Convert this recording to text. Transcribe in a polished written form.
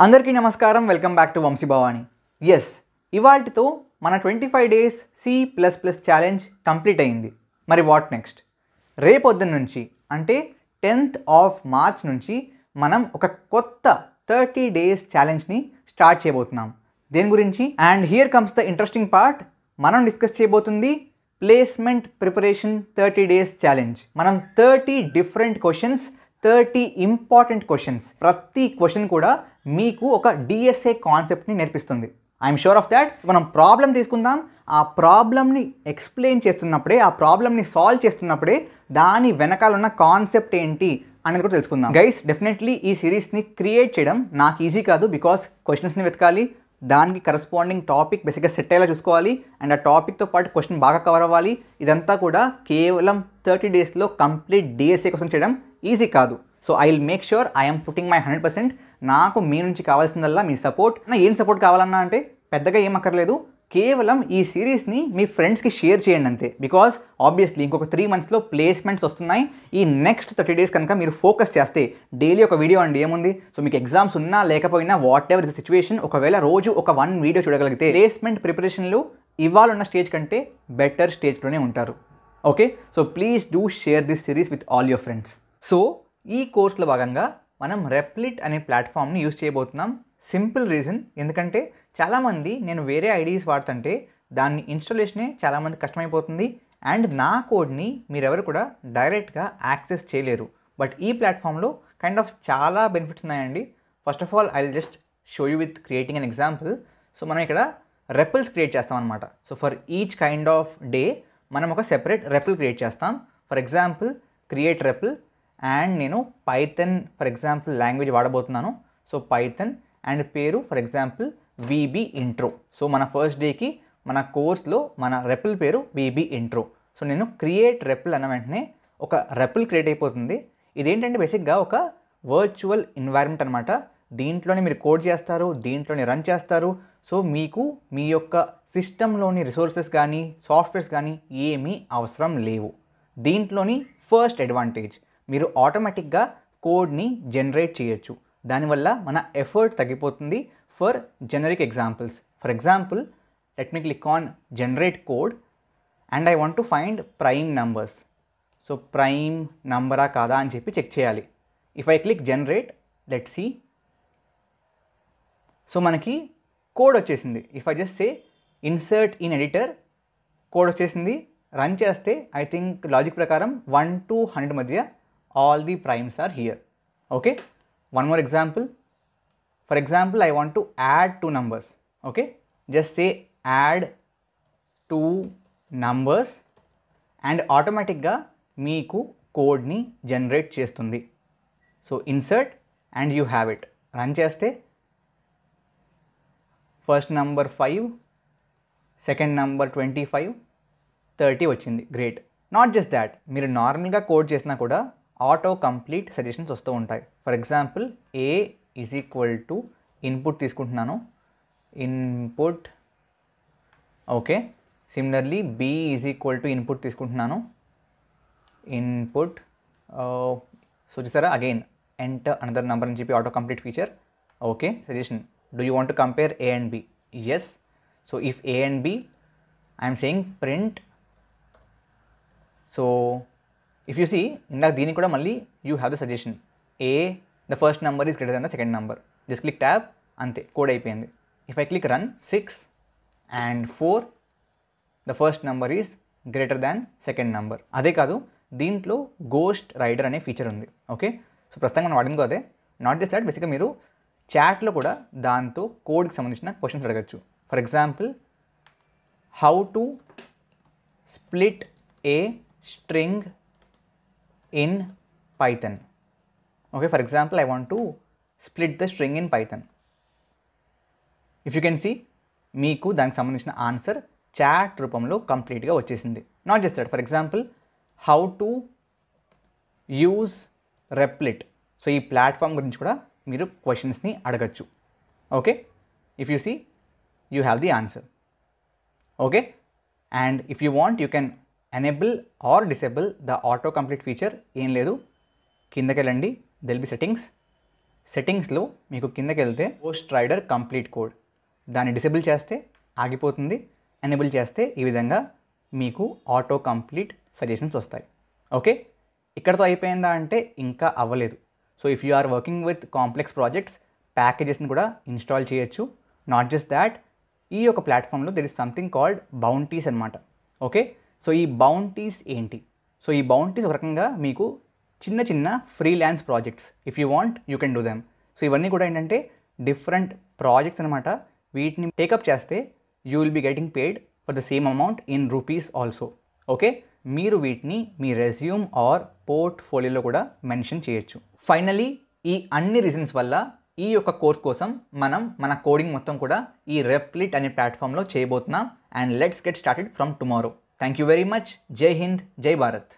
అందరికీ నమస్కారం. Welcome back to Vamsi Bhavani. Yes, ఇవాల్టితో మన 25 డేస్ C++ ఛాలెంజ్ కంప్లీట్ అయింది. మరి వాట్ నెక్స్ట్? రేపొద్దున నుంచి అంటే 10th ఆఫ్ మార్చ్ నుంచి మనం ఒక కొత్త 30 డేస్ ఛాలెంజ్ని స్టార్ట్ చేయబోతున్నాం. దేని గురించి? And here comes the interesting part. మనం డిస్కస్ చేయబోతుంది ప్లేస్మెంట్ ప్రిపరేషన్ 30 డేస్ ఛాలెంజ్. మనం 30 డిఫరెంట్ క్వశ్చన్స్, 30 ఇంపార్టెంట్ క్వశ్చన్స్, ప్రతి క్వశ్చన్ కూడా మీకు ఒక డిఎస్ఏ కాన్సెప్ట్ని నేర్పిస్తుంది. I'm sure of that. మనం ప్రాబ్లం తీసుకుందాం. ఆ ప్రాబ్లమ్ని ఎక్స్ప్లెయిన్ చేస్తున్నప్పుడే, ఆ ప్రాబ్లమ్ని సాల్వ్ చేస్తున్నప్పుడే దాని వెనకాల ఉన్న కాన్సెప్ట్ ఏంటి అనేది కూడా తెలుసుకుందాం. గైస్, డెఫినెట్లీ ఈ సిరీస్ని క్రియేట్ చేయడం నాకు ఈజీ కాదు. బికాస్ క్వశ్చన్స్ని వెతకాలి, దానికి కరస్పాండింగ్ టాపిక్ బేసిక్గా సెట్ అయ్యేలా చూసుకోవాలి, అండ్ ఆ టాపిక్తో పాటు క్వశ్చన్ బాగా కవర్ అవ్వాలి. ఇదంతా కూడా కేవలం 30 డేస్లో కంప్లీట్ డిఎస్ఏ కోసం చేయడం ఈజీ కాదు. So I will make sure I'm putting my 100%. నాకు మీ నుంచి కావాల్సిందల్లా మీ సపోర్ట్. ఏం సపోర్ట్ కావాలన్నా అంటే పెద్దగా ఏం అక్కర్లేదు, కేవలం ఈ సిరీస్ని మీ ఫ్రెండ్స్కి షేర్ చేయండి అంతే. బికాస్ ఆబ్వియస్లీ ఇంకొక 3 మంత్స్లో ప్లేస్మెంట్స్ వస్తున్నాయి. ఈ నెక్స్ట్ 30 డేస్ కనుక మీరు ఫోకస్ చేస్తే డైలీ ఒక వీడియో అండి, ఏముంది. సో మీకు ఎగ్జామ్స్ ఉన్నా లేకపోయినా what ever is the situation, ఒకవేళ రోజు ఒక 1 వీడియో చూడగలిగితే ప్లేస్మెంట్ ప్రిపరేషన్లో ఇవాళ ఉన్న స్టేజ్ కంటే బెటర్ స్టేజ్లోనే ఉంటారు. Okay, so please do share this series with all your friends. So ఈ కోర్సులో భాగంగా మనం రెప్లిట్ అనే ప్లాట్ఫామ్ని యూజ్ చేయబోతున్నాం. సింపుల్ రీజన్, ఎందుకంటే చాలామంది నేను వేరే ఐడీస్ వాడుతుంటే దాన్ని ఇన్స్టాలేషనే చాలామంది కష్టమైపోతుంది, అండ్ నా కోడ్ని మీరెవరు కూడా డైరెక్ట్గా యాక్సెస్ చేయలేరు. బట్ ఈ ప్లాట్ఫామ్లో కైండ్ ఆఫ్ చాలా బెనిఫిట్స్ ఉన్నాయండి. First of all I will just show you with creating an example. So మనం ఇక్కడ రెపిల్స్ క్రియేట్ చేస్తాం అనమాట. So for each kind of day మనం ఒక సెపరేట్ రెపిల్ క్రియేట్ చేస్తాం. For example create repl, and నేను పైథన్ ఫర్ ఎగ్జాంపుల్ లాంగ్వేజ్ వాడబోతున్నాను. So Python and పేరు for example VB intro. So మన ఫస్ట్ డేకి మన కోర్స్లో మన రెపిల్ పేరు VB ఇంట్రో. సో నేను క్రియేట్ రెపిల్ అన్న వెంటనే ఒక రెపిల్ క్రియేట్ అయిపోతుంది. ఇదేంటంటే బేసిక్గా ఒక వర్చువల్ ఎన్వైరన్మెంట్ అనమాట. దీంట్లోనే మీరు కోడ్ చేస్తారు, దీంట్లోనే రన్ చేస్తారు. సో మీకు మీ యొక్క సిస్టంలోని రిసోర్సెస్ కానీ సాఫ్ట్వేర్స్ కానీ ఏమీ అవసరం లేవు. దీంట్లోని ఫస్ట్ అడ్వాంటేజ్, మీరు ఆటోమేటిక్గా కోడ్ని జనరేట్ చేయొచ్చు. దానివల్ల మన ఎఫర్ట్ తగ్గిపోతుంది. For generic examples, for example let me click on generate code and I want to find prime numbers. So prime నంబరా కాదా అని చెప్పి చెక్ చేయాలి. If I click generate, let see. So మనకి కోడ్ వచ్చేసింది. If I just say insert in editor, code వచ్చేసింది. Run చేస్తే I think logic ప్రకారం 1 to 100 మధ్య all the primes are here. Okay, one more example. For example, I want to add 2 numbers. Okay, just say add 2 numbers and automatic ga meeku code ni generate chestundi. So insert and you have it. Run cheste first number 5, second number 25, 30 వచ్చింది. Great. Not just that, మీరు నార్మల్గా code చేసినా కూడా auto complete suggestions వస్తూ ఉంటాయి. For example A is equal to input తీసుకుంటున్నాను, input. Okay, similarly B is equal to input తీసుకుంటున్నాను, input. So చూసారా, అగైన్ ఎంటర్ అనదర్ నెంబర్ అని చెప్పి auto complete feature. Okay, suggestion, do you want to compare A and B? Yes. So if A and B, I'm saying print. So if you see, ఇందాక దీనికి కూడా మళ్ళీ you have the suggestion A, the first number is greater than the second number. Just click tab, అంతే, code అయిపోయింది. If I click run, 6 and 4, the first number is greater than second number. అదే కాదు, దీంట్లో ghost rider అనే feature ఉంది. Okay, so ప్రస్తుతంగా మనం వాడింది అదే. నాట్ జస్ట్ దాట్, బేసిక్గా మీరు చాట్లో కూడా దాంతో కోడ్కి సంబంధించిన క్వశ్చన్స్ అడగచ్చు. For example, how to split A string in Python. Okay, for example, I want to split the string in Python. If you can see, మీకు దానికి సంబంధించిన ఆన్సర్ చాట్ రూపంలో కంప్లీట్గా వచ్చేసింది. Not just that, for example, how to use Replit. So ఈ platform గురించి కూడా మీరు క్వశ్చన్స్ని అడగచ్చు. Okay, if you see, you have the answer. Okay, and if you want, you can enable or disable the auto complete feature. ఏం లేదు, కిందకి వెళ్ళండి, దెల్ బి సెట్టింగ్స్, సెట్టింగ్స్లో మీకు కిందకి వెళ్తే పోస్ట్ రైడర్ కంప్లీట్ కోడ్ దాన్ని డిసేబుల్ చేస్తే ఆగిపోతుంది, ఎనేబుల్ చేస్తే ఈ విధంగా మీకు ఆటో కంప్లీట్ సజెషన్స్ వస్తాయి. ఓకే, ఇక్కడతో అయిపోయిందా అంటే ఇంకా అవ్వలేదు. So if you are working with complex projects ప్యాకేజెస్ని కూడా ఇన్స్టాల్ చేయొచ్చు. నాట్ జస్ట్ దాట్, ఈ యొక్క ప్లాట్ఫామ్లో there is something called bounties అనమాట. ఓకే, సో ఈ బౌంటీస్ ఏంటి? సో ఈ బౌంటీస్ ఒక రకంగా మీకు చిన్న చిన్న freelance projects, if you want you can do them. So ఇవన్నీ కూడా ఏంటంటే డిఫరెంట్ ప్రాజెక్ట్స్ అనమాట. వీటిని టేకప్ చేస్తే you will be getting paid for the same amount in rupees also. Okay, మీరు వీటిని మీ రెజ్యూమ్ ఆర్ పోర్ట్ఫోలియోలో కూడా మెన్షన్ చేయొచ్చు. ఫైనలీ ఈ అన్ని రీజన్స్ వల్ల ఈ యొక్క కోర్స్ కోసం మనం మన కోడింగ్ మొత్తం కూడా ఈ రెప్లిట్ అనే ప్లాట్ఫామ్లో చేయబోతున్నాం. And let's get started from tomorrow. Thank you very much. జై హింద్, జై భారత్.